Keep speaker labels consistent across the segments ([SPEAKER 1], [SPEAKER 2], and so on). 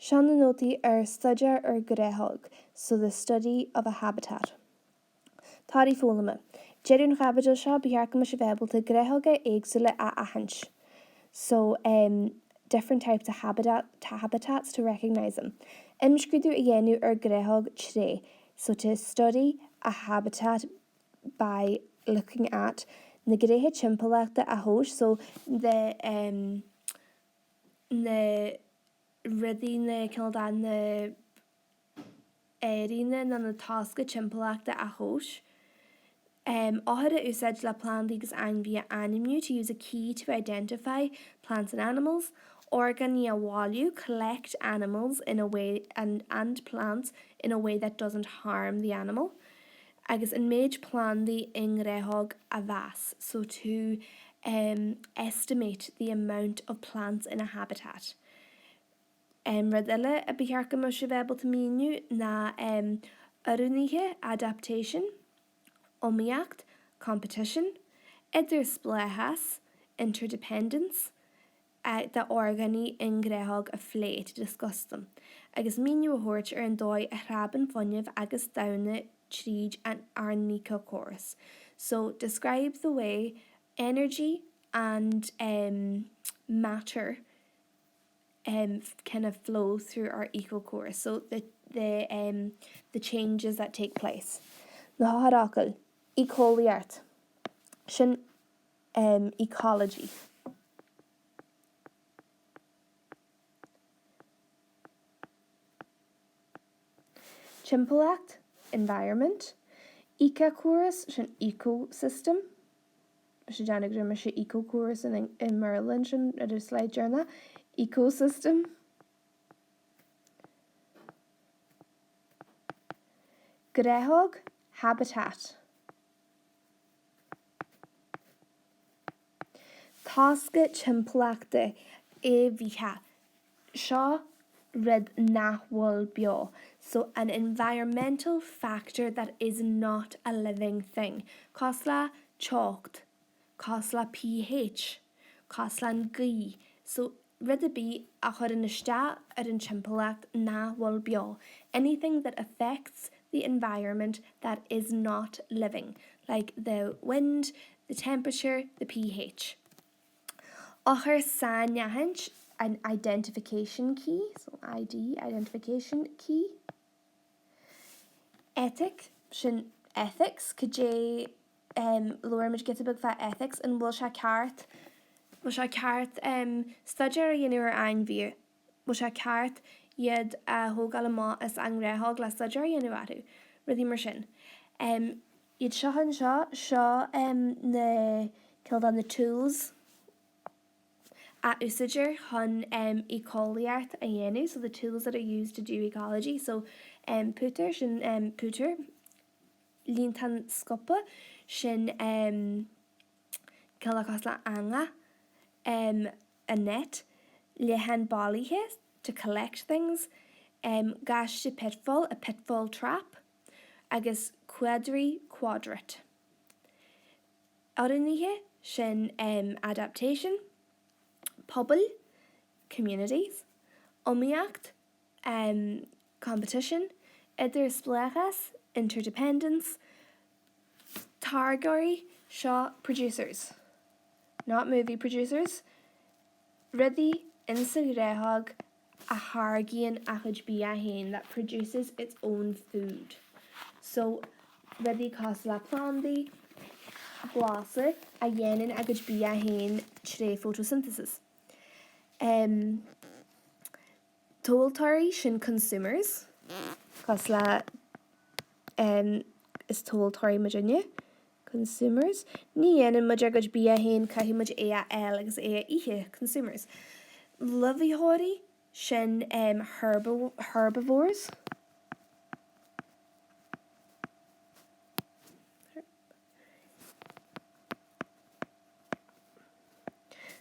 [SPEAKER 1] Sean na nótaí Staideár Ghnáthóg, so the study of a habitat. Táí fólama. Jeirún chabadil seo bíarcam se bhebalta Ghnáthóga éagsúla a ahans. So different types of habitats to recognize them. Imscrúdú a dhéanú Ghnáthóg today. So to study a habitat by looking at na gréthe timpachta a thós, so the na rudí na cilda na éiríne na na tasca timpachta a thós. Áhara úsáid le plandaigh an bhí animu to use a key to identify plants and animals. Organ ní bháilú collect animals in a way and plants in a way that doesn't harm the animal. Agus in méid plandaí in Ghnáthóg a bheas, so to estimate the amount of plants in a habitat. Rud eile a bíarcam mo se bhebalta míniu na arúnaithe adaptation, omíocht, competition, idir spléthas, interdependence, the organí in Ghnáthóg a phlé to discuss them. Agus míniu a thuirt an dóid a hraban funineh agus dana tríd and arnica chorus. So describe the way energy and matter kind of flow through our eco-chorus. So the changes that take place. Na haracal, ecoliart, sin ecology. Chimpalacht, environment. Eco-chorus, sin ecosystem. Se Janig me se eco-chorus in Maryland sin a slide journal. Ecosystem. Ghnáthóg, habitat. Tasca timpachta é bhíthe. Seo rid nachhfuil beo. So an environmental factor that is not a living thing. Cosla chalked, cosla pH, cosla gui. So rid a bí a chur in iste ar an timpachta nachhfuil beo. Anything that affects the environment that is not living, like the wind, the temperature, the pH. Ochar san nahant, an identification key, so ID, identification key. Ethic, sin ethics, could you lower much get a big fat ethics and will she cart Staideár dhéanú an bhí, will she cart iad a thógáil má is an Ghnáthóg le Staideár dhéanú athú, rudí mar sin. Iad seohan seo na cildan the tools a úsáidir chun ecoliart a dhéanú, so the tools that are used to do ecology. So puter sin puter, líntan scopa sin cilachasla anga, a net, lehan ballíthe to collect things, gaiste pitfall, a pitfall trap, agus quadrate. Arúnaithe sin adaptation, pobl, communities, omíocht, competition, idir spléchas, interdependence, targóirí seo producers, not movie producers, rudí in sa Ghnáthóg a hargaíonn a chud bí a hain that produces its own food. So rudí cosla plandaí, blasa a dhéanann a chud bí a hain tre photosynthesis. Toltóirí sin consumers, cosla is toltóirí Virginia, consumers. Ní dhéanann muid a chud bí a hain caithfí muid é a agus é a ihe, consumers. Lovíthirí sin herbivores.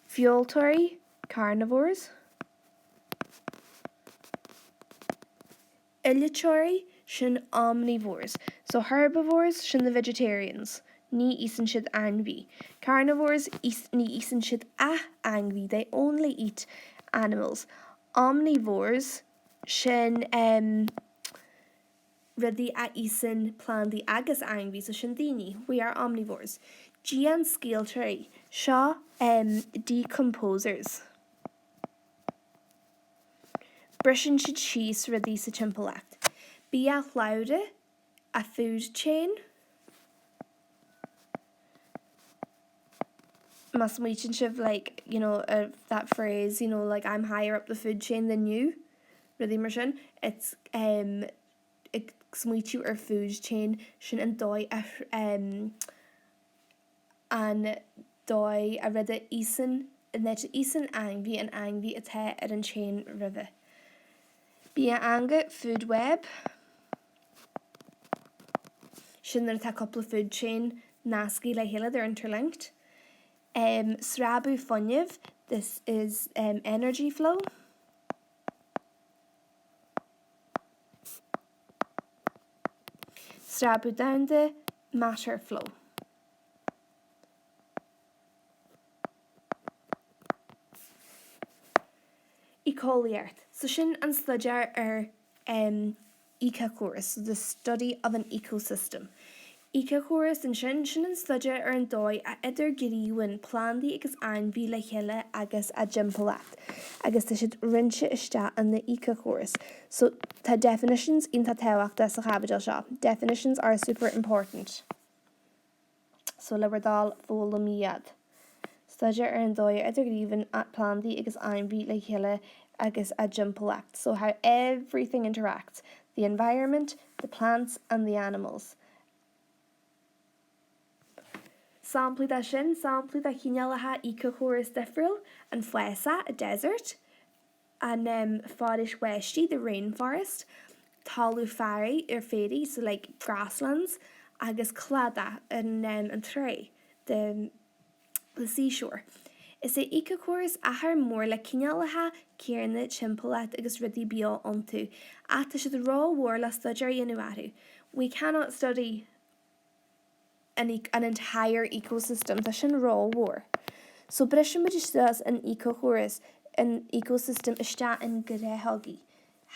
[SPEAKER 1] Fueltóirí, carnivores. Illitóirí sin omnivores. So herbivores sin the vegetarians. Ní ísan siad angry. Carnivores ní ísan siad angry. They only eat animals. Omnivores sin rudí a ísan plandaí agus ainmhí so sin daoine. We are omnivores. Gian scéaltarí seo decomposers. Brisin siad síos rudí sa timpolacht. Bí a chlaude a food chain. Mas muitin siv like, you know, that phrase, you know, like I'm higher up the food chain than you. Rudí mar sin. It's smuitiú ar food chain sin an dói an dói a rudde ísan net ísan ainmhí an ainmhí atá ar an chain rudde. Bí a anga food web sin ar tá couple food chain nasci le héile they're interlinked. Srabu funniv, this is energy flow. Srabu downde, matter flow. Ecoliart. So sin an staideár ar ecochorus, the study of an ecosystem. Ecochorus an sin an staideár ar an dói a idir gríúin plandaí agus ainmhí le chéile agus a jimpolacht. Agus tá siad rinse iste an na ecochorus. So tá definitions in tá teachta sa chabadal seo. Definitions are super important. So le bardal fóla miad. Staideár ar an dói a idir gríúin plandaí agus ainmhí le chéile agus a jimpolacht. So how everything interacts. The environment, the plants and the animals. Sampli da sin, sampli da chinealatha ecochorus difriúil an foessa, a desert, an fádish westi, the rainforest, talú fairy ar fédi, so like grasslands, agus clada an tray, the seashore. Is a ecochorus ahar mór le cinealatha céarna timpolacht agus rudí bio ontu. Ata should raw war la staideár dhéanamh. We cannot study an entire ecosystem, tá sin raw war. So brisin does an ecochorus, an ecosystem iste in Ghnáthóg,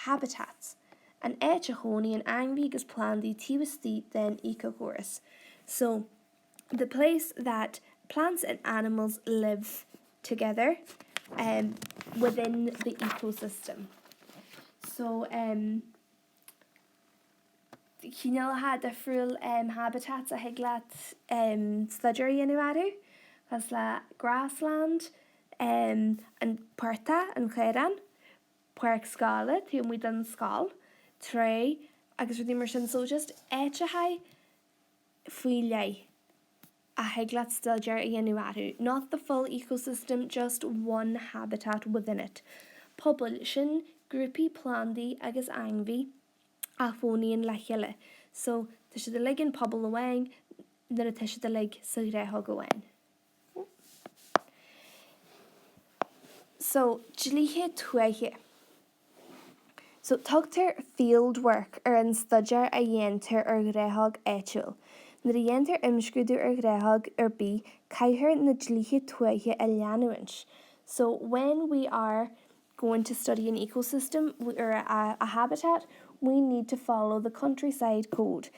[SPEAKER 1] habitats. An éitechóní an ainmhí agus plandaí tíbhastí den ecochorus. So the place that plants and animals live together within the ecosystem. So Chinealatha difriúil habitats a higlaat staideár dhéanamh as le grassland an puerta an chéireann, puerc scála tí muid an scáil, tray agus rudí mar sin so just éitethe faoi lei a higlaat staideár dhéanamh. Not the full ecosystem, just one habitat within it. Pobl sin grúpi plandaí agus ainmhí a fóníon le chéile. So tá siad ag an pobl amhain nar a tá siad ag sa Ghnáthóg amhain. So dlíthe tuaithe. So tugtar field work ar an staideár a dhéantar ar Ghnáthóg éitiúil. Nar a dhéantar imscrúdú ar Ghnáthóg ar bí caithfear na dlíthe tuaithe a leanúint. So when we are going to study an ecosystem or a habitat, we need to follow the countryside code.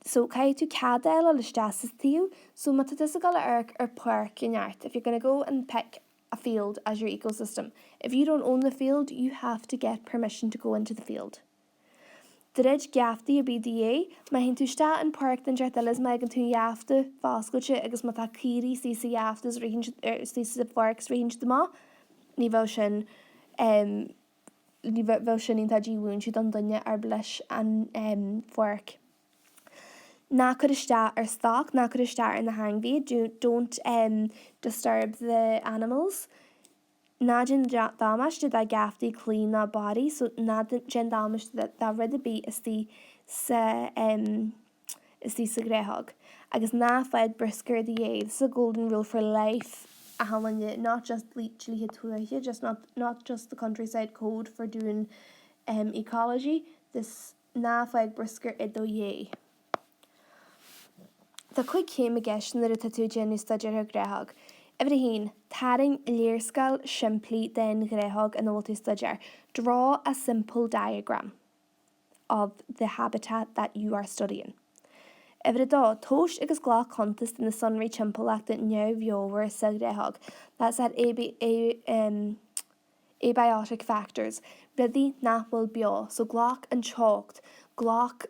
[SPEAKER 1] So cai tú cadail o listasas tíú, so matatasagal arc or park in art if you're going to go and pick a field as your ecosystem. If you don't own the field, you have to get permission to go into the field. The ridge gafti a BDA, ma hin tú sta an park den jartelis ma gan tú jafte fáscoche agus ma ta kiri sí sa jaftas range sí sa forks range de ma. Ní bhil sin in tadí wún si don dunne ar blis an fork. Na could sta ar stock, na could sta in the hangvi. Don't disturb the animals. Na gin damash did that gafty clean that body, so na gin damash that rid the beat is the Ghnáthóg. Agus na fed brisker the this is a golden rule for life. Not just just not just the countryside code for doing ecology. This na fed brisker ido ye. The quick came a gestion that a tattoo genu staideár Ghnáthóg. Ifir hín, taring leerscal shimply den Ghnáthóg an oltu Staideár. Draw a simple diagram of the habitat that you are studying. Ifir dá, tóis agus glá contest in the sunray chimpleach in neu bheover sa Ghnáthóg. That's at abiotic factors. Biddy napol bio, so glock and chalked. Glock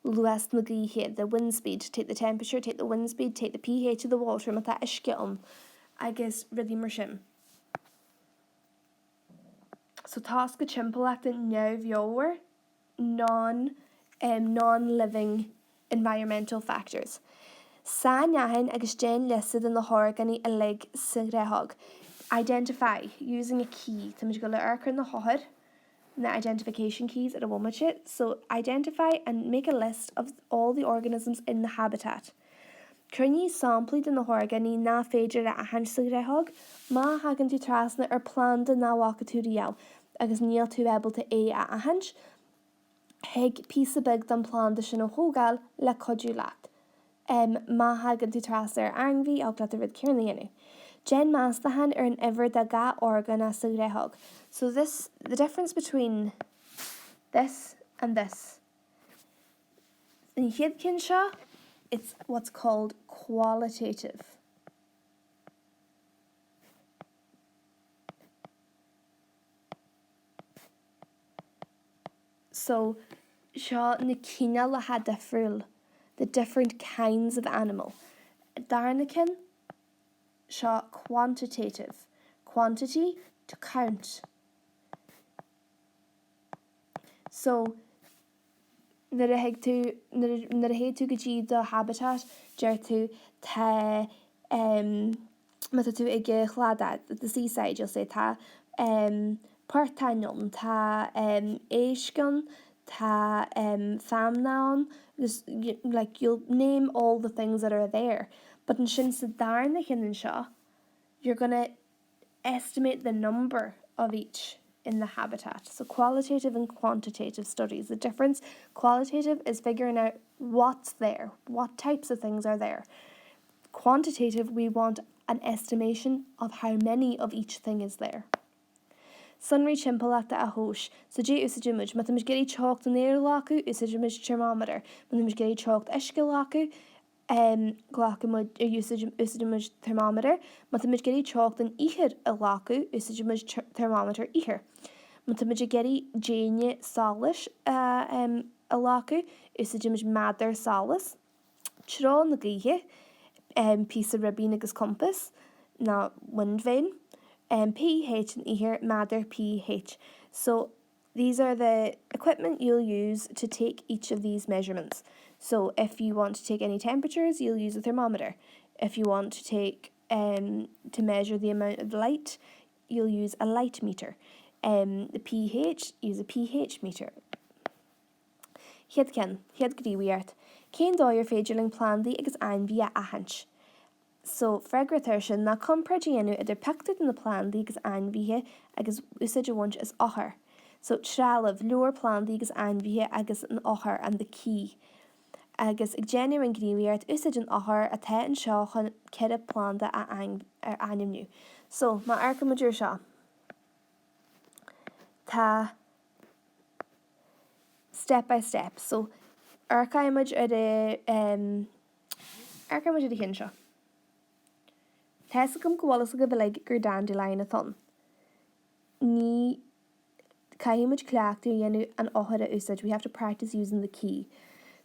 [SPEAKER 1] luas na glíhe, the wind speed, take the temperature, take the wind speed, take the pH of the water, mat that isce agus ridí mar sin. So task a chimpleach in neu bheover non-living environmental factors. Sa neahan agus gen listed in the horgani a lig sa Ghnáthóg. Identify using a key. Tá muid go le arcar na hohad, na identification keys at a womanship. So identify and make a list of all the organisms in the habitat. Cyrní sampled in the horgani na féidir a ahan sa Ghnáthóg, ma hagan tú trasna planda na waka tú rial, agus níl tú able to a ahans, heg písa big dan planda sin o hógal le codú lat. Ma hagan tú trasna angvi ag lat a rid cyrna inu. Jen mastahan an ever da ga organ as sa Ghnáthóg. So the difference between this and this. In Hiedkin Shaw, it's what's called qualitative. So Shaw na kina la had the different kinds of animal. Darnakin Shaw quantitative. Quantity to count. So na head to gaji the habitat ger to ta mata to ige chlada at the seaside you'll say ta partanion ta eishgun ta famnoun, like you'll name all the things that are there, but in shin sadar na hin shaw you're gonna estimate the number of each in the habitat. So qualitative and quantitative studies. The difference, qualitative is figuring out what's there, what types of things are there. Quantitative, we want an estimation of how many of each thing is there. Sunray chimpleachta a hosh. So J usajimuj, matamish geri chalked an air laku, usajimuj thermometer, matamish geri chalked eshkel laku, glacamud usajimuj thermometer, matamish geri chalked an ihir a laku, usajimuj thermometer ihir. Matamish geri janie solish a laku, usajimuj madder solis. Chron the glihe, piece of ribbon agus compass, na wind vane. pH and here madder pH. So these are the equipment you'll use to take each of these measurements. So if you want to take any temperatures, you'll use a thermometer. If you want to take to measure the amount of light, you'll use a light meter. The pH, use a pH meter. Hiad gríwiart. Cén dáir féidirling plandaí agus ainmhí a ahanch. So fregratar sin na compregéanú idir pectad in na plandaí agus ainmhíthe agus úsáid a bhaint is áthar. So trealamh leor plandaí agus ainmhíthe agus an áthar and the key. Agus ag déanú an gríomhíart úsáid an áthar a the an seo chun cead planda a ainmniu. So má arcamaidir seo. Tá step by step. So arcaimid ar a hin seo. Tesagum gowalas go belig gur dandelion a thon. Ní caimid claachú yenu an óhara úsad. We have to practice using the key.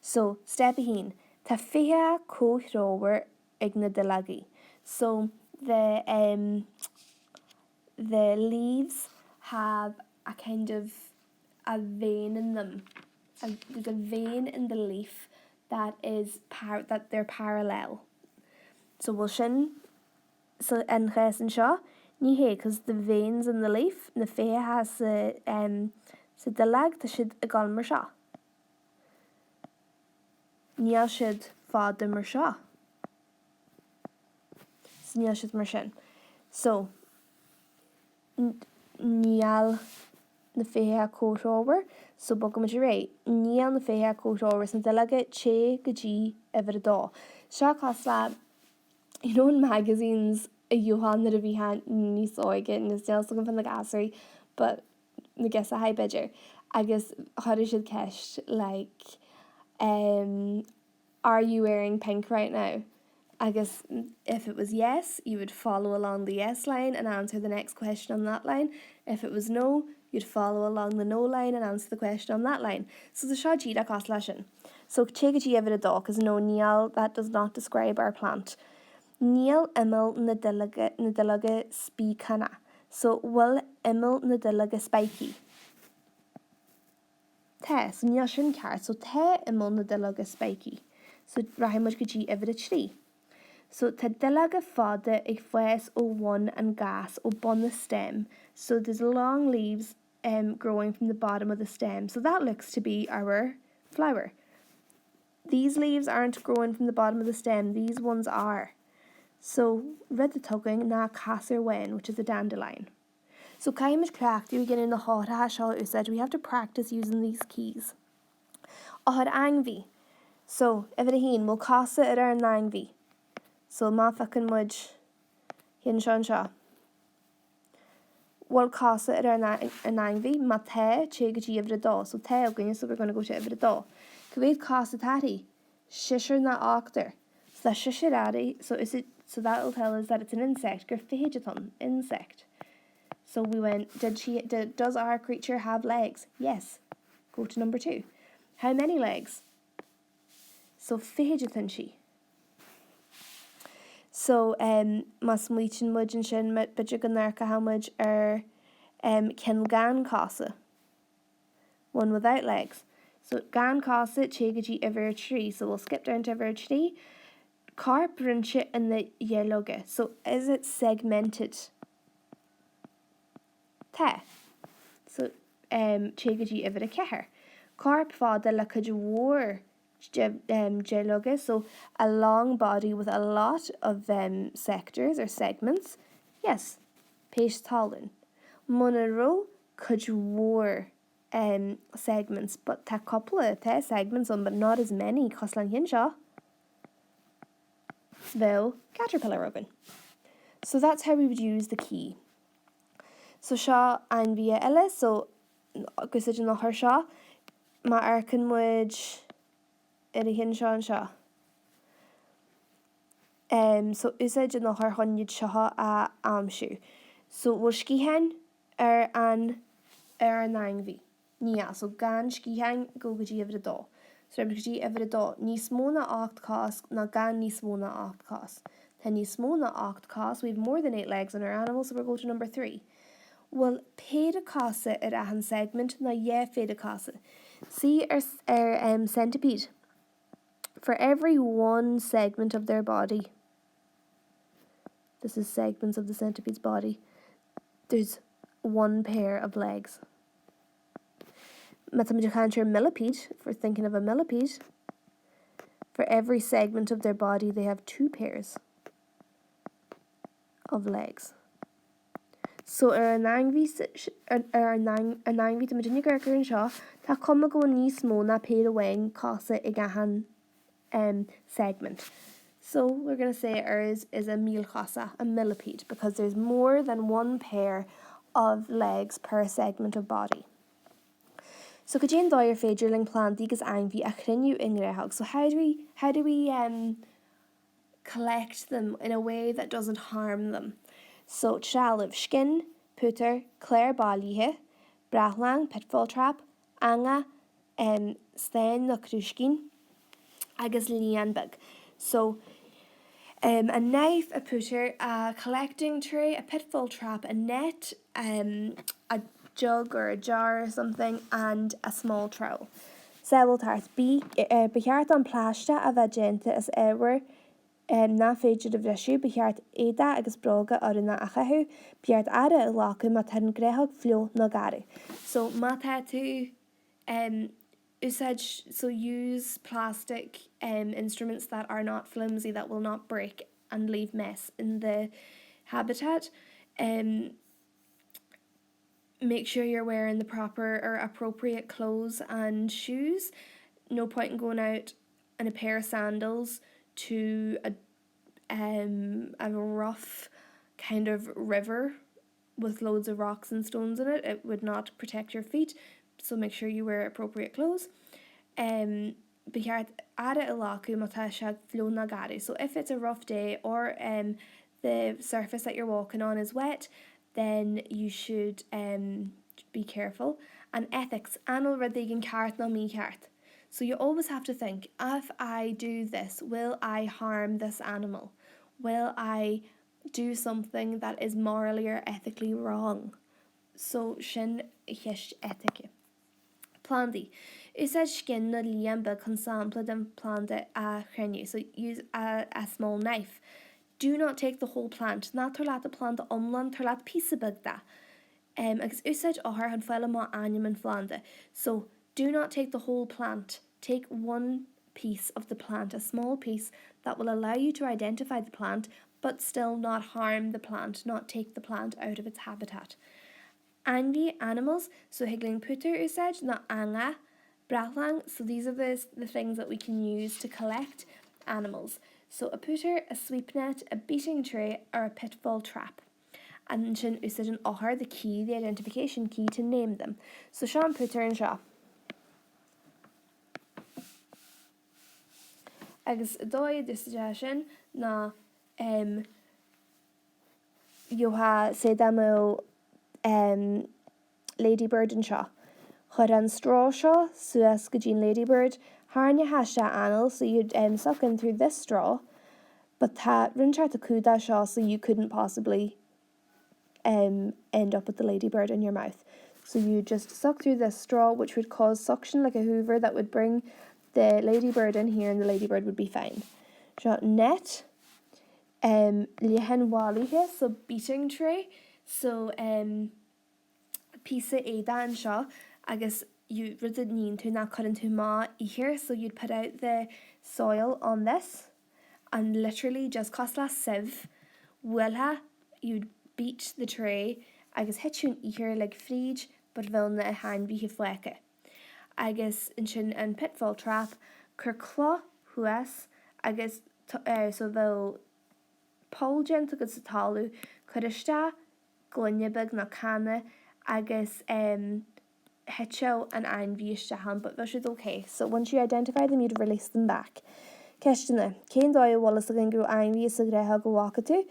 [SPEAKER 1] So step ahin. Ta fia co thrower igna delagi. So the leaves have a kind of a vein in them. There's a vein in the leaf that is that they're parallel. So we'll shin. So in ches and shaw, ní hé, because the veins in the leaf, na fé has the dilag, the should a gal mar shaw. Níl should fad the mar shaw. So níl should mar shin. So níl na fé coat over, so bogamajiray. Níl na fé coat over, so dilag che gaji ever da. Shaw casla. You know in magazines Johan na a bhí níos óige na stéalsagam fan na gasraí, but na gas a haid beidir. Agus chuir siad ceist, like, are you wearing pink right now? Agus if it was yes, you would follow along the yes line and answer the next question on that line. If it was no, you'd follow along the no line and answer the question on that line. So the seo ddíad a cos leisin. So take a ever a dog, because no, níl, that does not describe our plant. Níl imil na dilige spí canna. So will imil na dilige spiky. Te, so níl sin ceart. So te imil na dilige spiky. So rahim much go ever a tree. So tá dilige fada ag fues ó one and gas ó bon the stem. So there's long leaves growing from the bottom of the stem. So that looks to be our flower. These leaves aren't growing from the bottom of the stem. These ones are. So red the tugging na casser wen, which is a dandelion. So caiimiid crack do we get in the hot seo said we have to practice using these keys. Ahad angvi. So if it heen will casa it ar angvi. So ma fucking mud hin sean seo. Well casa it ar angvi ma te chega every do. So te again, so we're gonna go to every do. Kweid casa tati. Shisher na octor. So that shishirari, so that'll tell us that it's an insect. Graffihigiton, insect. So we went, does our creature have legs? Yes. Go to number 2. How many legs? So fihigiton she. So mas muichin mudjin shin mit bijiganarka how much kin gan casa. One without legs. So gan casa chagaji ever tree. So we'll skip down to ever tree. Carp runche in the yelloge. So is it segmented? Te. So chagaji ever a keher. Carp fada la kajwar yelloge. So a long body with a lot of sectors or segments. Yes. Peish talin. Monero kajwar segments, but ta couple of segments on, but not as many. Coslan hinshaw. Though caterpillar robin. So that's how we would use the key. So Shaw and via Ella, so gusage in the her Shaw, ma arkin would in Shaw and Shaw. So usage in the her hundred Shaw a amshu. So wushkihen an nangvi. Nia, so gan skihen go gaji every do. So gaji every do. Ni smona 8 cos, na gan ni smona 8 cos. Then ni smona 8 cos, we have more than 8 legs on our animal, so we'll go to number 3. Well, peda casa at a segment, na ye peda casa. See our centipede. For every one segment of their body, this is segments of the centipede's body, there's one pair of legs. Mathematical millipede, for thinking of a millipede, for every segment of their body they have 2 pairs of legs. So an angvi to Virginia Gerker and Shaw, ta come go níos mó na paid away casa igahan segment. So we're going to say ours is a meal casa, a millipede, because there's more than one pair of legs per segment of body. So could you your federling plant digas angvi a chrinu in Ghnáthóg. So how do we collect them in a way that doesn't harm them? So traliv skin, putter, clare ballihe, brachlang, pitfall trap, anga, stein na krushkin, agus lianbug. So a knife, a putter, a collecting tray, a pitfall trap, a net, a jug or a jar or something, and a small trowel. Several tarts. Beheart on plasta a vagenta as ever. Na féidir de bhreisiú beheart éda agus broga orna a chahu, beheart ara a lacu ma tan Ghnáthóg flio na gare. So ma tu usage, so use plastic instruments that are not flimsy, that will not break and leave mess in the habitat. Make sure you're wearing the proper or appropriate clothes and shoes. No point in going out in a pair of sandals to a rough kind of river with loads of rocks and stones in it. It would not protect your feet, so make sure you wear appropriate clothes. Beheart ara ilaku mata shag flo nagari. So if it's a rough day or the surface that you're walking on is wet, then you should be careful. And ethics, anal radigan cart na me cart. So you always have to think, if I do this, will I harm this animal? Will I do something that is morally or ethically wrong? So sin hish ethic. Plandy. Usage skin na liamba consample than planta a chrenu. So use a small knife. Do not take the whole plant. Na turlat the plant omland turlat piece of da. Agus usage ohar had fell ma anum and flanda. So do not take the whole plant. Take one piece of the plant, a small piece that will allow you to identify the plant, but still not harm the plant, not take the plant out of its habitat. Anvi animals, so higling putter usage, not anga, bratlang. So these are the things that we can use to collect animals. So a putter, a sweep net, a beating tray, or a pitfall trap. And sin usage an ohar, the key, the identification key to name them. So Sean putter and Shaw. Agus dói dissuasion na you ha say damo ladybird and Shaw. Chud an straw Shaw, suas gajin ladybird, harnya hasha anal, so you'd suck in through this straw, but ta rinchart the kuda Shaw, so you couldn't possibly end up with the ladybird in your mouth. So you just suck through this straw, which would cause suction like a hoover that would bring the ladybird in here, and the ladybird would be fine. Shot net lihen walihe, so beating tray. So pisa ada and shaw, I guess you really need to not cut into ma here, so you'd put out the soil on this and literally just cosla sieve willa you'd beat the tray. I guess hit you here like fridge, but vilna a hand be fleke. I guess in sin and pitfall trap, kerkla huas, I guess so though Paul gent agus talu kudishta glonyabig na kana, I guess hitcho and einviestahan, but this is okay. So once you identify them, you'd release them back. Kestine, Kane doy wallace again grow einvies a greha go walkatu,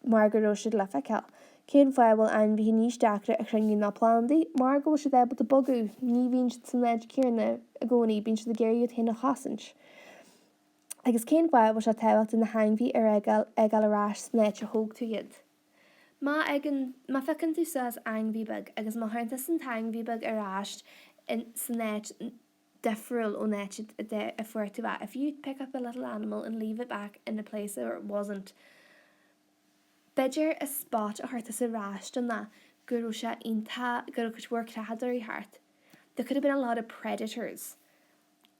[SPEAKER 1] Margaro should lefekel. Cén fáil an bhí níos deacra a chringí na plandaí, mar go se able to bogu, ní bhín san leid céarna a gcónaí bín se géirú héna chasanch. Agus cén fáil se tehacht in na hainbhí ar egal arás snéid a hóg tú iad. Ma fecinn tú suas ainbhíbag, agus má hairnta san tainbhíbag arás in snéid defriil ó net a fuirtu bha. If you pick up a little animal and leave it back in a place where it wasn't, Bidger a spot a heart as a rash on that Gurusha inta Gurukush work to had heart. There could have been a lot of predators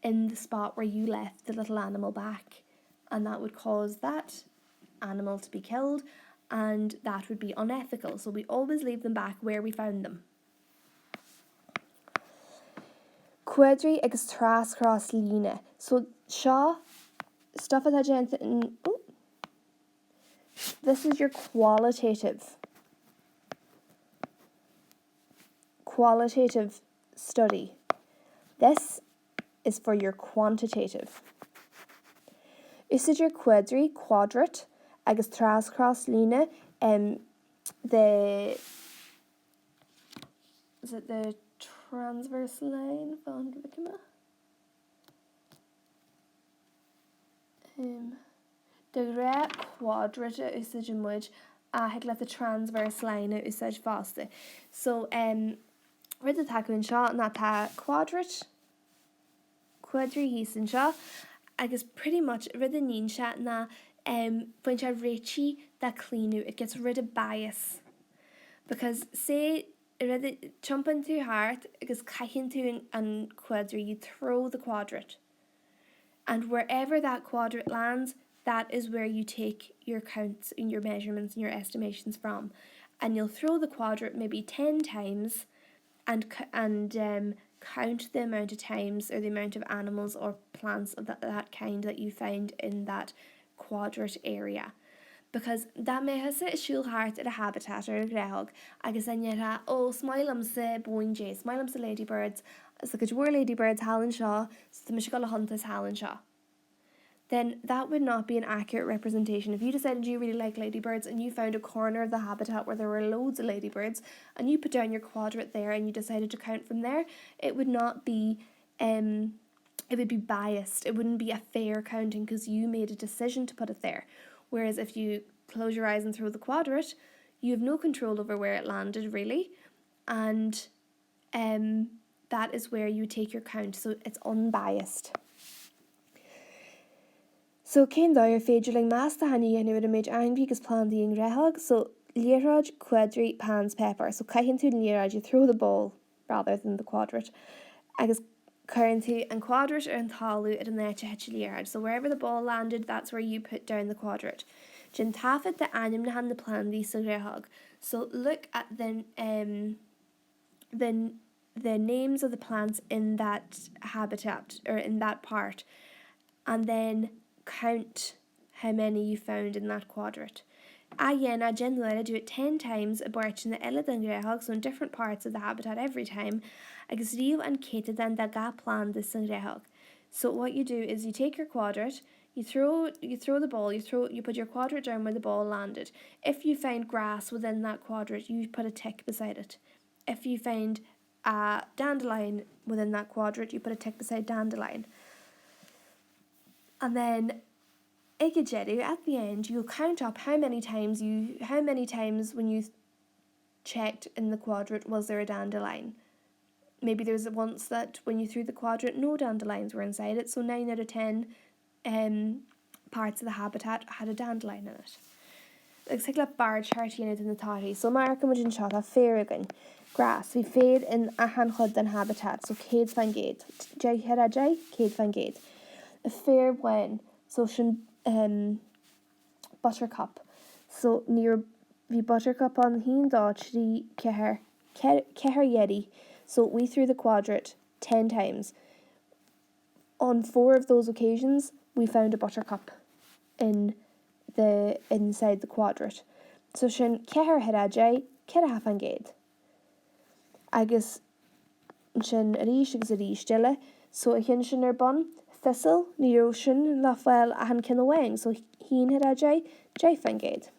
[SPEAKER 1] in the spot where you left the little animal back, and that would cause that animal to be killed, and that would be unethical. So we always leave them back where we found them. Quadri agus tras cross line. So Shaw stuff at that this is your qualitative study. This is for your quantitative. This is your quadrat, agus tras cross line, the transverse line? The red quadrat usage in which I had left the transverse line usage faster. So where the taco in shot not ta quadri he's in shot. I guess pretty much rid the nin shot na when you richie that clean it gets rid of bias. Because say jumping too hard, because kicking to and quadri, you throw the quadrat. And wherever that quadrat lands, that is where you take your counts and your measurements and your estimations from. And you'll throw the quadrat maybe 10 times and count the amount of times or the amount of animals or plants of that kind that you find in that quadrate area. Because that mehasa is siúlthart a habitat ar a Ghnáthóg agus anera smailm sa boinjay, smailm sa ladybirds, so go dúir ladybirds hallan seo, so mis go huntas hallan seo. Then that would not be an accurate representation. If you decided you really like ladybirds and you found a corner of the habitat where there were loads of ladybirds and you put down your quadrate there and you decided to count from there, it would not be it would be biased. It wouldn't be a fair counting because you made a decision to put it there. Whereas if you close your eyes and throw the quadrate, you have no control over where it landed really, and that is where you take your count, so it's unbiased. So cén dáir féidirling más de haine dhéanú a méid ainmhí agus plandaí an Ghnáthóg, so líráid, quadri, pans, pepper. So caitheann tú líráid, you throw the ball rather than the quadrate. Agus current tú an quadrate ar an talú ar an nete het líráid. So wherever the ball landed, that's where you put down the quadrate. Jin tafid the anim na han the plandaí sa Ghnáthóg. So look at the names of the plants in that habitat or in that part, and then count how many you found in that quadrate. Yena generally do it 10 times a birch in the Elid and Ghnáthóg, so in different parts of the habitat every time. Agus riu and Kate then that ga plan this in Ghnáthóg. So what you do is you take your quadrate, you throw the ball, you put your quadrate down where the ball landed. If you find grass within that quadrate, you put a tick beside it. If you find a dandelion within that quadrate, you put a tick beside dandelion. And then at the end, you'll count up how many times when you checked in the quadrate was there a dandelion. Maybe there's once that when you threw the quadrate, no dandelions were inside it, so 9 out of 10 parts of the habitat had a dandelion in it. It's like a bar chart unit in the tari. So American would shot a fair again. Grass, we fade in a hanchod than habitat, so Cade van Gate. Jay Hera Jay, Cade van Gate. A fair when, so shin buttercup. So near the buttercup on heen dodge the keher yeti. So we threw the quadrate 10 times. On 4 of those occasions, we found a buttercup inside the quadrate. So shin keher hera jay, keher van Gate. Agus shin arish agus arish dille. So a hin shin bun. Thistle, ní ocean, lafuil a han cin wing, so hín hera jay fan Gate.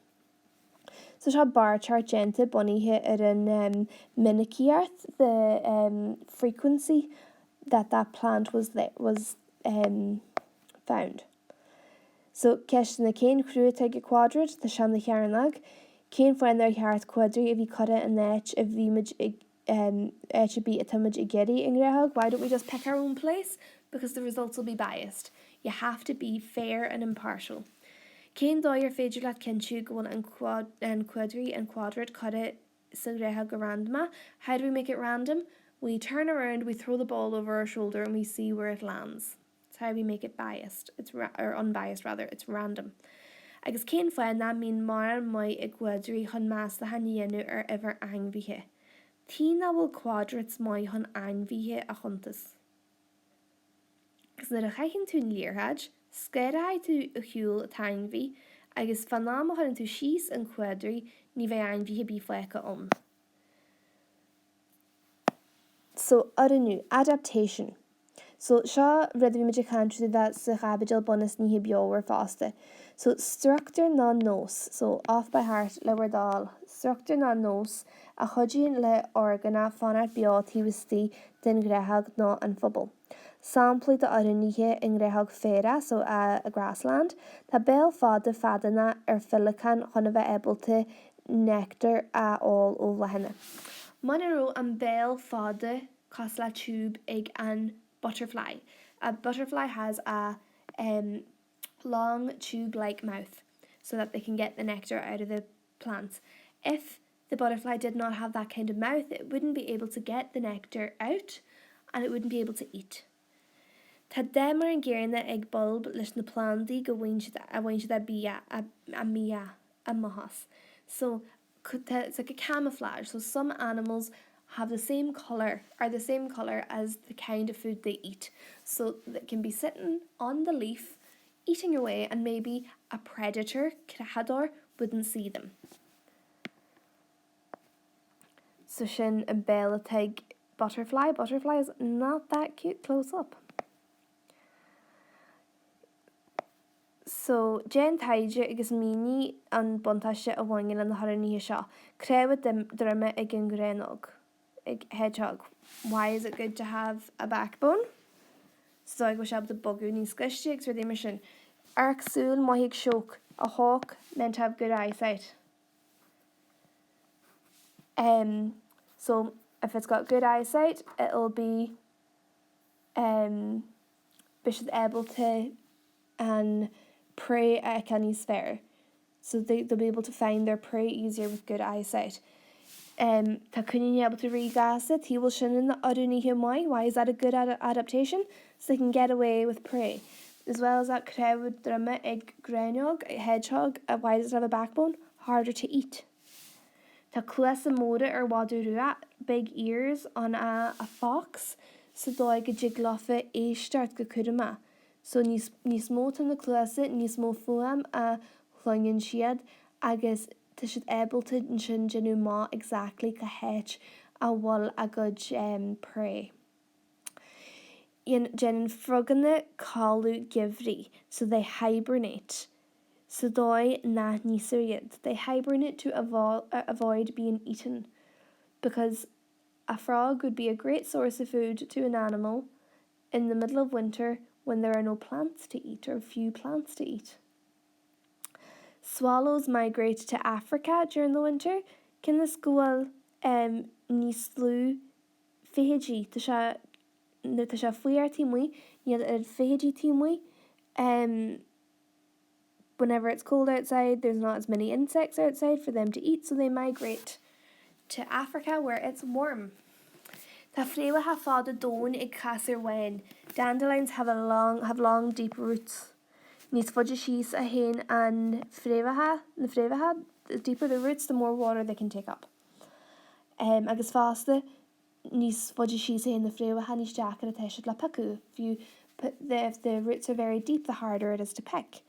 [SPEAKER 1] So shall bar chart gente bunny hit at an minikiart, the frequency that plant was found. So kesh na cane crew take a quadrate, the sham the yarnag, cane find their yard quadri if you cut it and etch if image should be a timage igeri in Ghnáthóg. Why don't we just pick our own place? Because the results will be biased. You have to be fair and impartial. Cén dáir féidir leat cinú go bhfuil an quadri and quadrate cut it sa Ghnáthóg random. How do we make it random? We turn around, we throw the ball over our shoulder and we see where it lands. That's how we make it biased. Or unbiased rather, it's random. Agus cén foiin na mín mar mai I quadri chun más the hanianu ar ever angmhíthe. Tína bhfuil quadrates mai chun angmhíthe a chuntas. Agus na a chaithinn tú líorthad, scairthe tú a hiúil a taingmhí, agus fannáma chun tú síos an quadri ní bheith angmhíthe bí fleice on. So, adanu, adaptation. So, seo rud bhí muidir country that sa chabidil bonus ní beower faste. So, structure na nos. So, off by heart, lewer dal. Structure na nos. A chodín le organa fanart beátí wistí den Ghnáthóg ná an phobal. Sample de araníthe in Ghnáthóg féra, so a grassland. Tá bell fada fadana filican chun bheith ebalte nectar a all ó lehanna. Monero an bell fada cosla tube ag an butterfly. A butterfly has a long tube-like mouth so that they can get the nectar out of the plants. If the butterfly did not have that kind of mouth, it wouldn't be able to get the nectar out and it wouldn't be able to eat. Tá demar an géireann ag bulb leis na plandaí go bhain siad a bia a mahas. So it's like a camouflage. So some animals have the same colour as the kind of food they eat. So that can be sitting on the leaf, eating away, and maybe a predator, crathador, wouldn't see them. So sin a belateg butterfly. Butterfly is not that cute close up. So Jen taide agus mini an bontaise a bhaingin an haraní seo. Crewyd drama ag an Ghnáthóg, ag hedgehog. Why is it good to have a backbone? So I go shab the bugú níos squishteag for the mission. Arc soul mohig shock. A hawk meant to have good eyesight. So if it's got good eyesight, it'll be bishop able to and prey at any sphere. So they'll be able to find their prey easier with good eyesight. Tá cúine able to regas it, he will shin in the aduni him why is that a good adaptation? So they can get away with prey. As well as that crowd drama ag Ghnáthóg, a hedgehog, why does it have a backbone? Harder to eat. Tá cluasa móda wadurua, big ears on a fox, so dói go jiglofa start go kudama. So nís mót an na cluasa, nís mó fuam a chlungin siad, agus tá siad able to sin genu má exactly go hedge a wall a good prey. Jen frogana calu givri, so they hibernate. So dói na nísiriad. They hibernate to avoid being eaten, because a frog would be a great source of food to an animal in the middle of winter when there are no plants to eat or few plants to eat. Swallows migrate to Africa during the winter. Can this go níslú Fiji to fuiar tímui, níl Fiji tímui. Whenever it's cold outside, there's not as many insects outside for them to eat, so they migrate to Africa where it's warm. Tá fréile ha fáda dón ag casar wain. Dandelions have long deep roots. Nís fudge shees a hain and the fréileha, the deeper the roots, the more water they can take up. Agus fásta nís fudge shees a hain the fréileha nís jack a teisiad la pacu. If the roots are very deep, the harder it is to pick.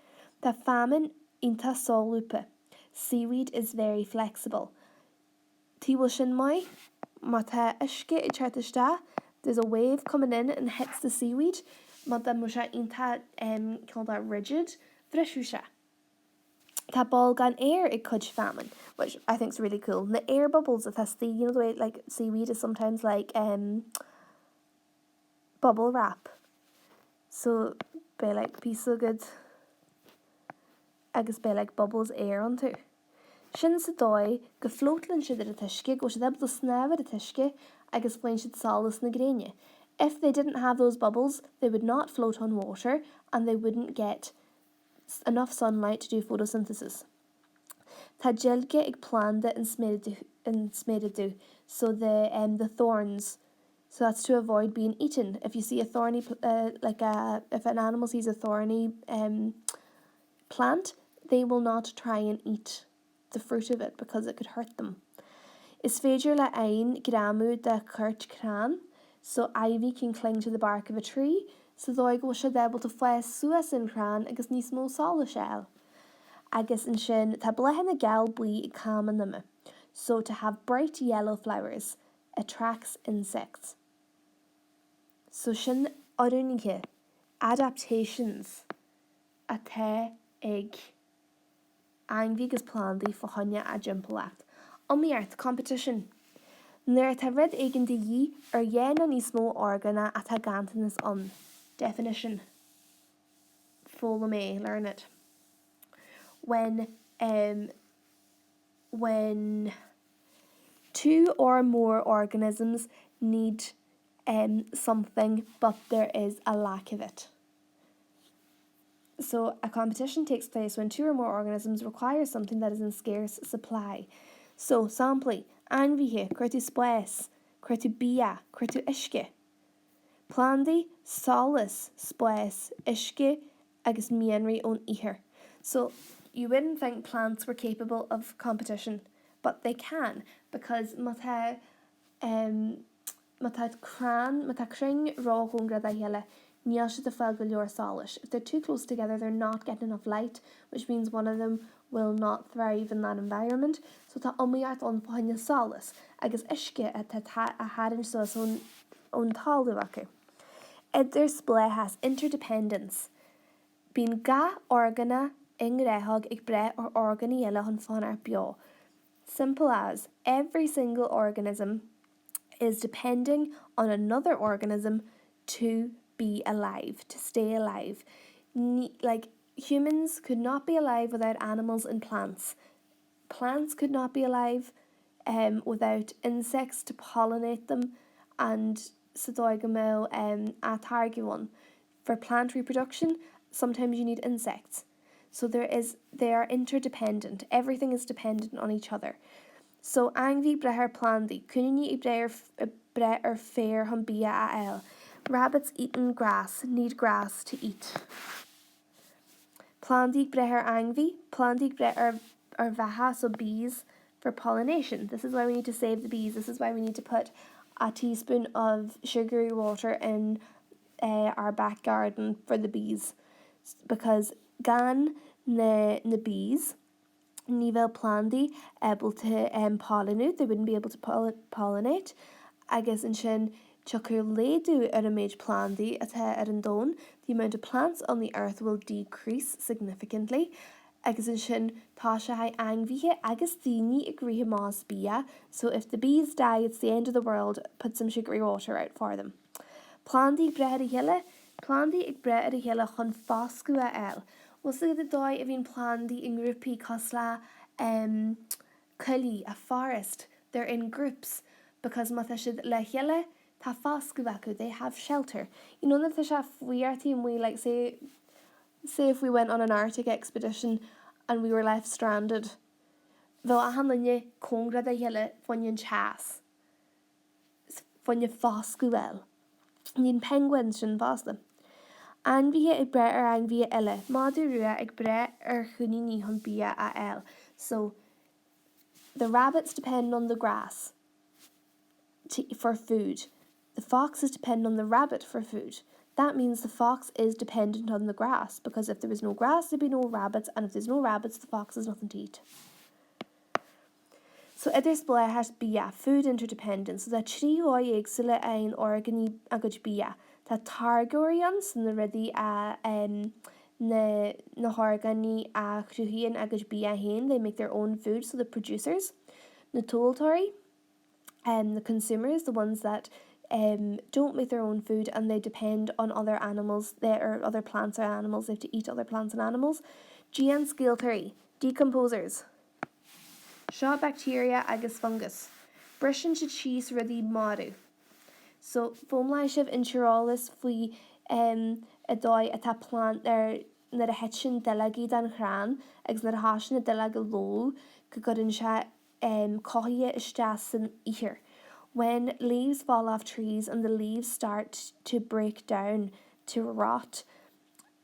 [SPEAKER 1] The famine inta solupa. Seaweed is very flexible. Tiwil shin mai, mata ishke ichartishta. There's a wave coming in and hits the seaweed. Mata musha inta called that rigid. Vrishusha. Ta ball gan air it could famine, which I think is really cool. And the air bubbles it has the the way like seaweed is sometimes like bubble wrap. So be like piece of good. Agus be like bubbles air onto. Sin sa dói go floatlan siad a tuisce, go siad able to snab a tuisce, agus plain siad salas na gréine. If they didn't have those bubbles, they would not float on water and they wouldn't get enough sunlight to do photosynthesis. Tá jilge ag planta and sméideadú, so the thorns. So that's to avoid being eaten. If you see a thorny, if an animal sees a thorny plant, they will not try and eat the fruit of it because it could hurt them. Is féidir le ein gramu de curt cran, so ivy can cling to the bark of a tree, so dói go siad able to fleis suas in cran agus níos mó sála shell. Agus in sin tá blehan a gal bui I calm them. So to have bright yellow flowers attracts insects. So sin orunige adaptations a te ag Angvigus plandy for Honya a jimpelacht. On the earth competition. Nair ta rid egin de yi yen an ismo organa at a gantinus on. Definition. Follow me, learn it. When two or more organisms need something but there is a lack of it. So a competition takes place when two or more organisms require something that is in scarce supply. So sampli, anvihe, cretu spes, cretu bia, cretu ishke. Plandi, solus, spes, ishke, agus mienri on iher. So you wouldn't think plants were capable of competition, but they can, because mata cran, mata kring ra gongra da hele, níl siad a fel go leor solas. If they're too close together, they're not getting enough light, which means one of them will not thrive in that environment. So tá iomaíocht an bhaine solas, agus isce a hadan solas ón talú acu. Idir splé has interdependence. Bín ga organa in Ghnáthóg ag bre or organí eile an fan ar bio. Simple as every single organism is depending on another organism to be alive, to stay alive. Like humans could not be alive without animals and plants. Plants could not be alive without insects to pollinate them and sydoigamo a targuon. For plant reproduction, sometimes you need insects. So they are interdependent. Everything is dependent on each other. So angvi brehar plandi, kunini bre fair hum bia a el. Rabbits eating grass need grass to eat. Plandi brehar angvi, plandi brehar vaha, so bees for pollination. This is why we need to save the bees. This is why we need to put a teaspoon of sugary water in our back garden for the bees, because gan na bees ní bhfuil plandi able to pollinate. They wouldn't be able to pollinate. Agus in sin tucur léadú ar a méid plandi atá ar an dón, the amount of plants on the earth will decrease significantly. Agus in sin tá se ha angmhíthe agus daoine ag ríthe más bia. So if the bees die, it's the end of the world. Put some sugary water out for them. Plandi bread a hiile, plandi ag bread a hiile chun fáscu a el. Was the dói a bhín plandi in grúpi cosla cully, a forest. They're in groups because mata should le hiile tá fáscu acu. They have shelter. You know that there's a weirty and we like say if we went on an Arctic expedition and we were left stranded. Though a hanlanye congra da hiile fonyin chas. Fonye fáscu el. Nín penguins sin fásla. Angvie ag bre ar angvie eile. Mádú rua ag bre ar chuní ní hon bia a el. So the rabbits depend on the grass for food. The foxes depend on the rabbit for food. That means the fox is dependent on the grass, because if there was no grass, there'd be no rabbits, and if there's no rabbits, the fox has nothing to eat. So idir splé has bia, food interdependence, so that trí ói éagsúile ein organí agad bia. Tá targóirians na rudí a na horganí a chrúhíon agad bia hain. They make their own food, so the producers. Na tóltóirí, the consumers, the ones that don't make their own food and they depend on other animals, or other plants or animals. They have to eat other plants and animals. Gian scéaltarí, decomposers. Seo bacteria agus fungus. Brisin si cheese rudí maru. So fomlai sib interalis fui a dói atá plant na a hetsin delagi dan chrán agus na a hasin a delag a ló go godin se cohia istasin ihir. When leaves fall off trees and the leaves start to break down, to rot,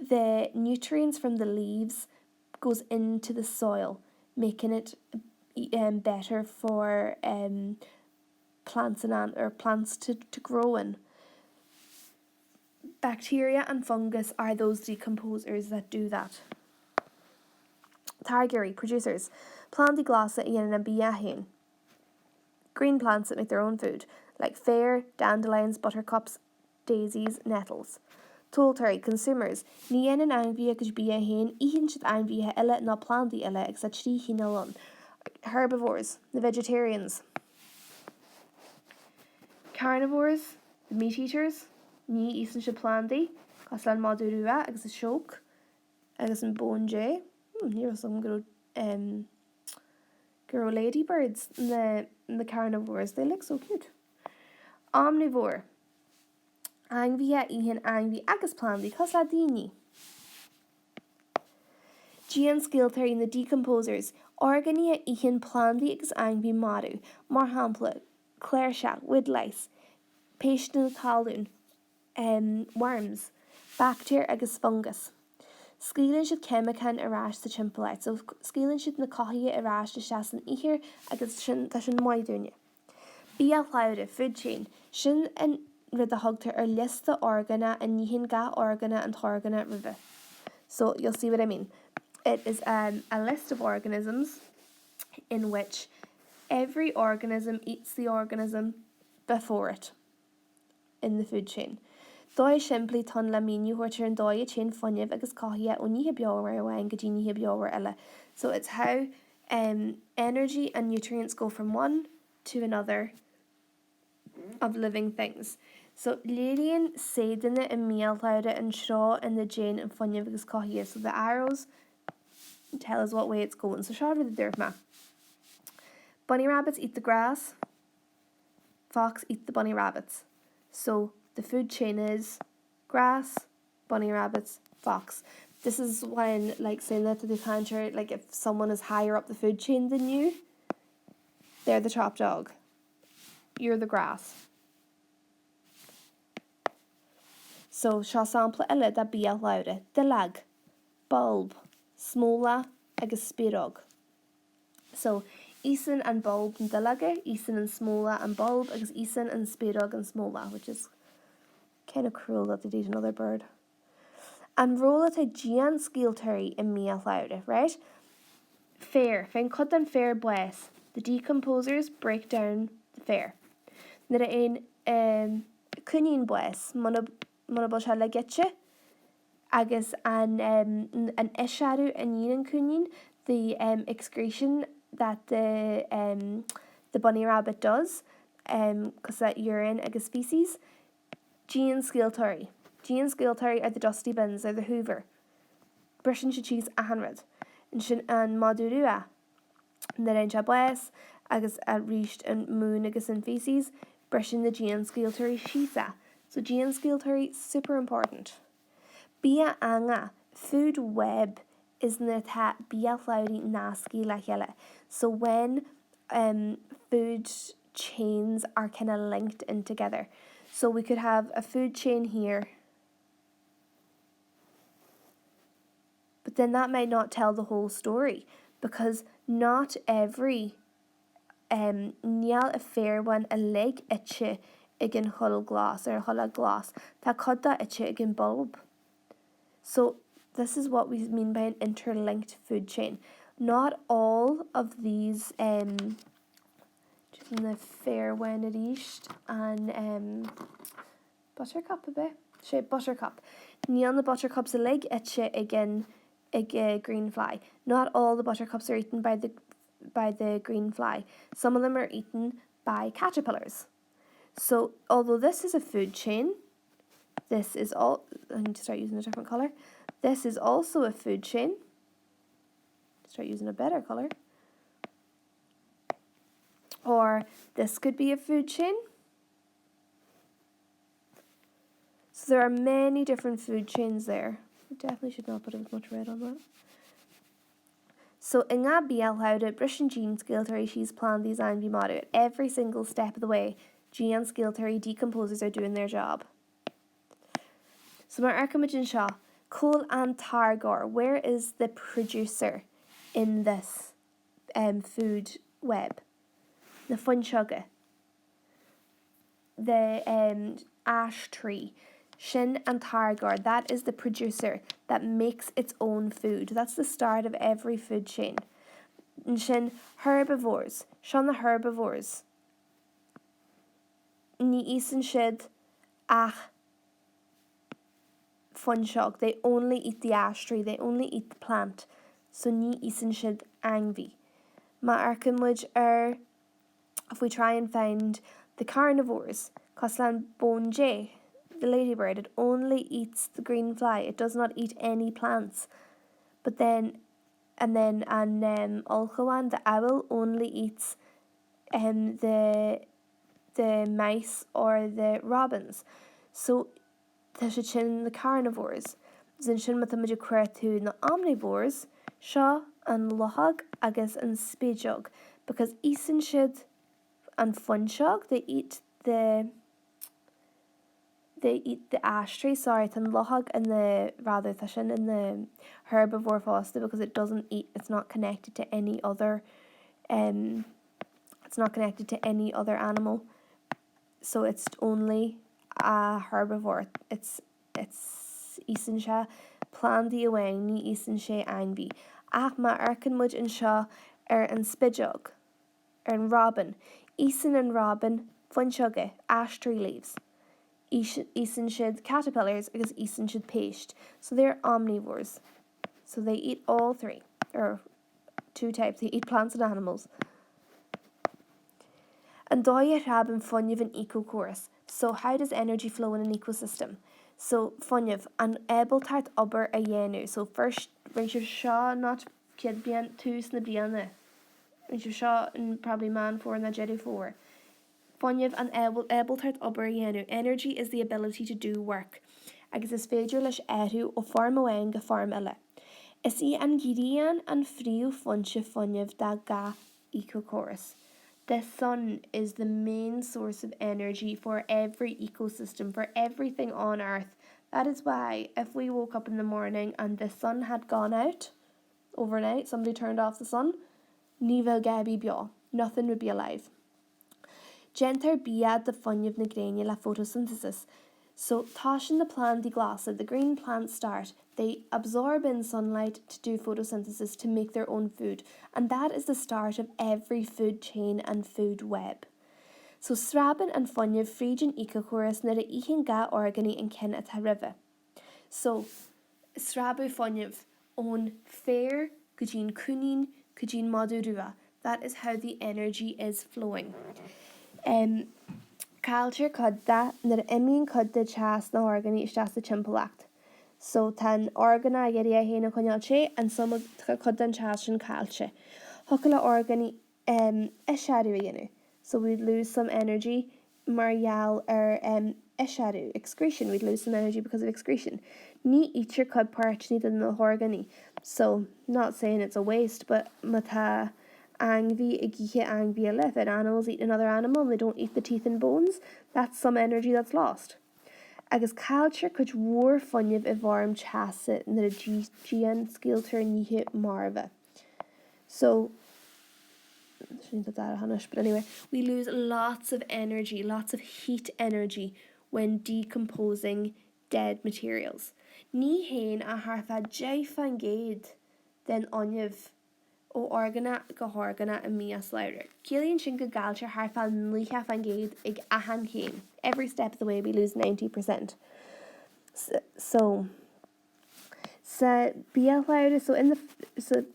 [SPEAKER 1] the nutrients from the leaves goes into the soil, making it better for plants to grow in. Bacteria and fungus are those decomposers that do that. Targary, producers. Planti glossa ian and biahin. Green plants that make their own food, like fare, dandelions, buttercups, daisies, nettles. Tóltarí, consumers. Ní an angvia agus biahin, ihin shit angvia ella na planti ella except trí hinalon. Herbivores, the vegetarians. Carnivores, the meat eaters. Ní isan shit planti, caslan madurua agus a shoke, agus an bonje. Here some girl ladybirds, the carnivores. They look so cute. Omnivore. Angvia ihin angvi agus planti casla dini. Gian scéaltarí in the decomposers. Organia ihin planti agus angvi maru. Mar hampla, clairsha, widlice, patient in the talún, worms, bacteria agus fungus. Scílann siad chemican arás sa timpolait, so scílann siad na cothia arás de seasan ihir agus sin tá sin maidúne. Bia cloude, food chain, sin an rud a thugtar lista organa a níhin ga organa and thorgana rive. So you'll see what I mean. It is a list of organisms in which every organism eats the organism before it in the food chain. Dói simply ton la míniu which are in dói chain funneh agus cahia o níhe beower awain go níhe beower ella. So it's how energy and nutrients go from one to another of living things. So Lilian Saidina and meal lauda and straw in the Jane and funneh agus cahia. So the arrows tell us what way it's going. So shout with the dirt ma. Bunny rabbits eat the grass. Fox eat the bunny rabbits. So the food chain is grass, bunny rabbits, fox. This is when, like, saying that to the country, like if someone is higher up the food chain than you, they're the top dog. You're the grass. So seo sampla eile da bia laude, dilag, bulb, smola agus spirog. So Eason and bulb and dilage, Eason and smola and bulb, agus Eason and spirog and smola, which is kind of cruel that they did another bird. And roll it a gian skeelterry in meal laude, right? Fair, fin cut and fair boes. The decomposers break down the fair. Nid ein cunin boes, monobosha lagetche, agus an isharu and yin cunin, the excretion that the bunny rabbit does, cause that urine agus feces. Gian skeelterry. Gian skeelterry are the dusty bins, or the hoover. Brishin should choose 100. And madurua. Nid boes, agus a reached and moon agus and feces. Brishin the gian skeelterry shisa. So gian skeelterry, super important. Bia anga, food web is nita bia laudi naski la yella. So when food chains are kind of linked in together. So we could have a food chain here, but then that might not tell the whole story, because not every níl a fair one a leg itche again hull glass or hull glass that codda itche again bulb. So this is what we mean by an interlinked food chain. Not all of these in the fair one at east and buttercup a bit. Shape buttercup. Níl the buttercups a leg itche again a green fly. Not all the buttercups are eaten by the green fly. Some of them are eaten by caterpillars. So although this is a food chain, this is all, I need to start using a different colour. This is also a food chain. Start using a better colour. Or this could be a food chain. So there are many different food chains there. I definitely should not put as much red on that. So in nga biel houde Brishan Jean Skiltery she's planned these and be moderate. Every single step of the way, Jean Skiltery decomposers are doing their job. So my Archimagin Shaw, Cole and Targor, where is the producer in this food web? The funchugga, the ash tree, Shin and Targor, that is the producer that makes its own food. That's the start of every food chain. And Shin herbivores, Shon the herbivores. Ni isen shid ach funchug, they only eat the ash tree, they only eat the plant. So ni isen shid angvi. Ma archimage if we try and find the carnivores, Coslan bonje, the ladybird, it only eats the green fly. It does not eat any plants. But then Olchoan, the owl, only eats the mice or the robins. So the the carnivores. Zin shin mathamaja kwertu na omnivores, shaw and lohag agus and spejog, because isen shid and funchug, they eat the ash tree, and lohag and the rather thishin in the herbivore foster, because it doesn't eat, it's not connected to any other animal. So it's only a herbivore. It's ísan se plandaí amháin ní ísan sé ainmhí. Ach má arcan muid an seo an spideog, an robin. Ísan an robin funseoga, ash tree leaves. Ísan siad caterpillars agus ísan siad paste. So they're omnivores. So they eat all three, or two types. They eat plants and animals. And dóigh rabin funineh an ecochorus. So how does energy flow in an ecosystem? So funineh an ebaltart obair a dhéanú. So first, rinse seo not ciad blian tús na bliana. Rinse seo in probably man 4 na Jedi 4. Funineh an ebaltart obair a dhéanú. Energy is the ability to do work. Agus is féidir leis éiriú ó form amháin go form eile. Is í an gíríon an fríú funse funineh da ga ecochorus. The sun is the main source of energy for every ecosystem, for everything on Earth. That is why if we woke up in the morning and the sun had gone out overnight, somebody turned off the sun, ní bheadh gabi beo, nothing would be alive. Gentar biad the funineh na gréine la photosynthesis. So tashin the plantaí glasa, the green plants start. They absorb in sunlight to do photosynthesis to make their own food. And that is the start of every food chain and food web. So sraban and funineh frígin ecochorus na ichin ga organi in kin at rive. So srabu funineh on fair kujin kunin kujin madurua. That is how the energy is flowing. Culture codda na imíon codda chas na organi istas the chimpalacht. So tan organa geria héna conyache and some of coddan chas in culture. Hokala organi esharu. So we'd lose some energy marial or esharu excretion. We'd lose some energy because of excretion. Ní each your cod part need in the organi. So not saying it's a waste, but mata angvi igihe angvi a left. Animals eat another animal and they don't eat the teeth and bones. That's some energy that's lost. Agus culture could war funineh evarm chasset na gian skilter nihe marva. So but anyway, we lose lots of energy, lots of heat energy when decomposing dead materials. Ní hain a hartha jaifangade den oniv o organa go horgana a mias louder. Killian sin go galcher hartha nlicha fangade ig ahan hain. Every step of the way we lose 90%. So bialouder, so in the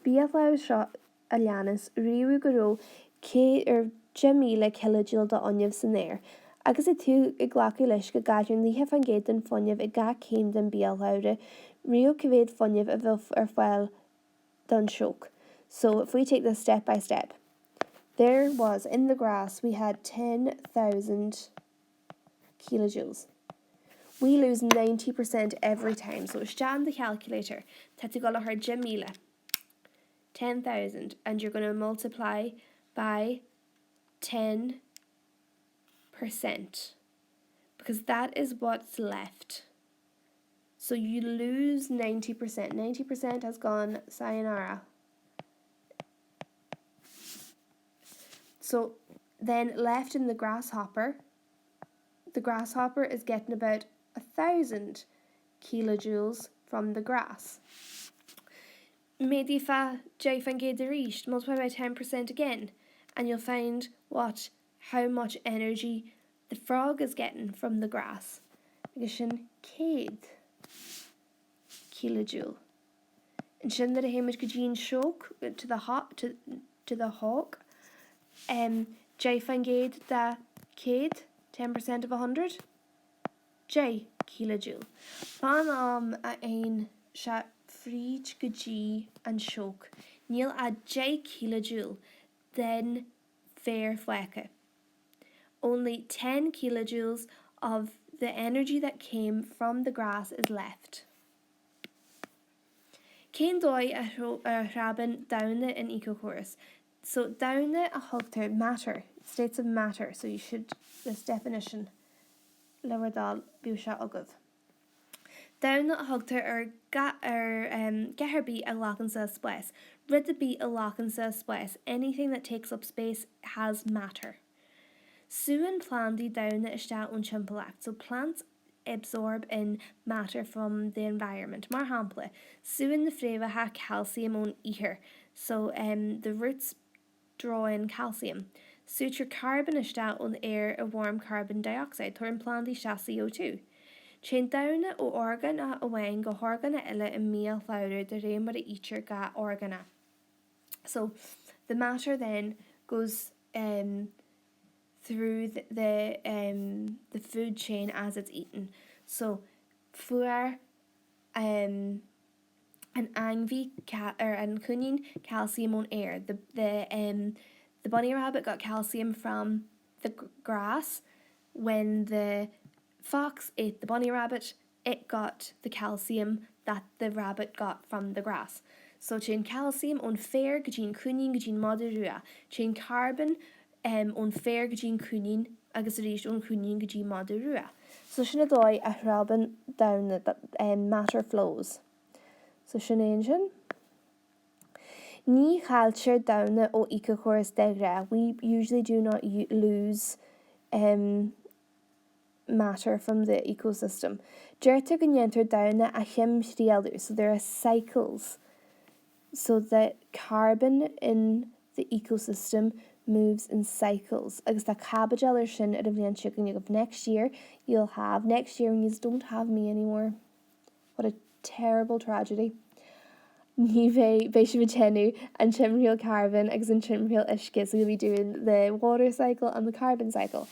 [SPEAKER 1] bialouder shot Alianis, riú goró cé Jamila kilojoule da oniv san air. Agus I tú I glacu leis go gaidirn líhe an géad den funineh I ga céim den bialouder, riú cyféad funineh a bhil fáil don shook. So if we take this step by step, there was in the grass we had 10,000 kilojoules. We lose 90% every time. So stand the calculator. Tatu gola her Jamila. 10,000 and you're going to multiply by 10% because that is what's left. So you lose 90%. 90% has gone sayonara. So then left in the grasshopper is getting about 1,000 kilojoules from the grass. Medifa jaifangé de richt, multiply by 10% again, and you'll find how much energy the frog is getting from the grass. Agus sin céad kilojoule. And sin that a hamish gajin shook to the hawk. Jaifangé da céad, 10% of 100. J kilojoule. Fan a ein sha fríd gají and shook. Níl a J kilojoule, then fair fleca. Only 10 kilojoules of the energy that came from the grass is left. Cén dóigh a rabin dauna in ecochorus. So dauna a hugtar matter, states of matter. So you should this definition lewer dal búsha agav. Dauna a hugtar geherbi a lachansa space. Riddabi a lachansa space. Anything that takes up space has matter. Suan plantaí dauna iste ón timpplacht. So plants absorb in matter from the environment. Mar hampla, suan na fréomhaithe calcium ón oíche. So the roots draw in calcium. Suture carbon iste ón air a warm carbon dioxide. Tuair an plantaí iste CO2. Cén dauna ó organ a bhhain go thorganna eile in míl fouler de réim mar a ítear ga organa. So the matter then goes through the food chain as it's eaten. So fuair an angvi or an cunning calcium on air. The bunny rabbit got calcium from the grass. When the fox ate the bunny rabbit, it got the calcium that the rabbit got from the grass. So chain calcium on fair gajin cunning gajin moderua. Chain carbon on fair gajin cunning agus rish on cunning gajin moderua. So sinna dói a rabin down that matter flows. So sinna engine. Ní culture down o ecochorus degra. We usually do not lose matter from the ecosystem. Jerta ganyenter down a him shrielu. So there are cycles. So that carbon in the ecosystem moves in cycles. Agus that cabbage or shin at a bhliain chicken of next year when you don't have me anymore. What a terrible tragedy. Ní bheith tenu and chimreal carbon agus an chimreal isce, so you'll be doing the water cycle and the carbon cycle.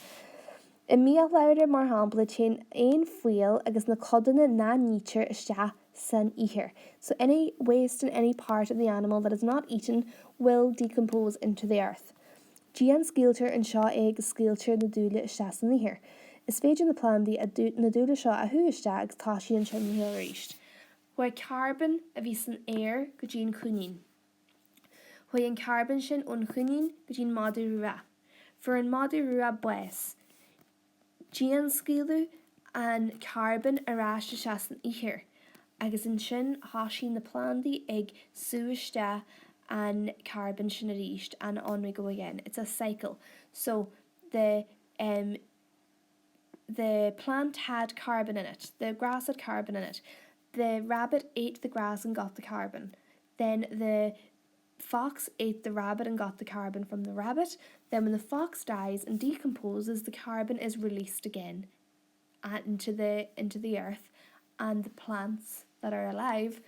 [SPEAKER 1] In míl louder mar hampla chain ein fuel agus na codanna na nature iste san ihe. So any waste in any part of the animal that is not eaten will decompose into the earth. Gian skeelter and shaw egg skeelter na dúla iste san ihe. Is féidir na plantaí na dúla seo a hu iste agus táisí an chimreal ríist. Where carbon a bhí san air go dtín chunin. Where an carbon sin on chunin go dtín madu rua. For an madu rua bues. Gian skeelu and carbon arás iste san ihe. Agus in sin háisí na plantaí ag suaiste and carbon sin a ríist and on we go again. It's a cycle. So the plant had carbon in it. The grass had carbon in it. The rabbit ate the grass and got the carbon. Then the fox ate the rabbit and got the carbon from the rabbit. Then when the fox dies and decomposes, the carbon is released again into the earth, and the plants that are alive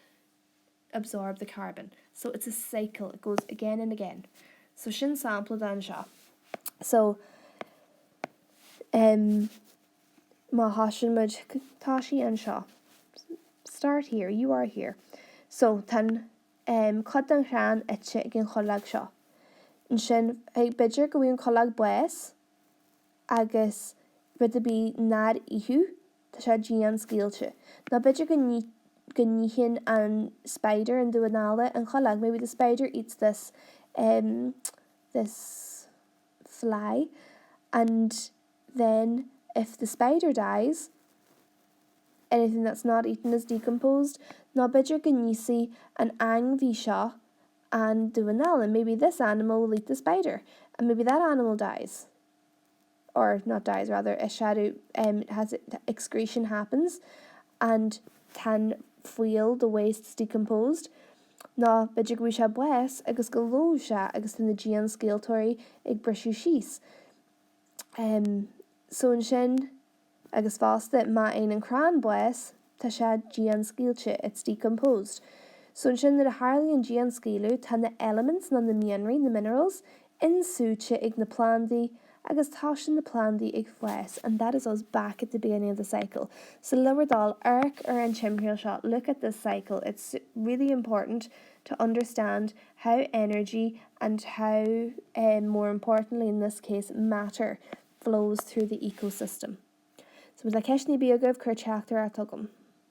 [SPEAKER 1] absorb the carbon. So it's a cycle. It goes again and again. So sin sample dan seo. So ma hashin mud tashi and seo. Start here. You are here. So tan cad an chan etche gin cholag seo. Yn sin ag bidger go bhíon cholag bues agus bid be nad ihu tá sé gian skeelte. Na bidger gníhin an spider and do anala and cholag. Maybe the spider eats this fly, and then if the spider dies, anything that's not eaten is decomposed. Na bidger gnísi an angvi seo and do anala. Maybe this animal will eat the spider, and maybe that animal dies. Or not dies, rather, a shadow excretion happens and can fuel the wastes decomposed. Na bidger go se bues agus go lo se agus in the gian skeeltóirí ag brisú síos. So in sin agus fásta ma ein an crán bues tá sé gian skeelte, it's decomposed. So in sin that a harley and gian skeelu tan the elements na the minerals in suche ag na plantaí agus tashin the plantaí ag fues, and that is us back at the beginning of the cycle. So lower dal arc or an chimreal shot, look at this cycle. It's really important to understand how energy and how more importantly in this case matter flows through the ecosystem. So with la keshni biogov cur chapter atogum.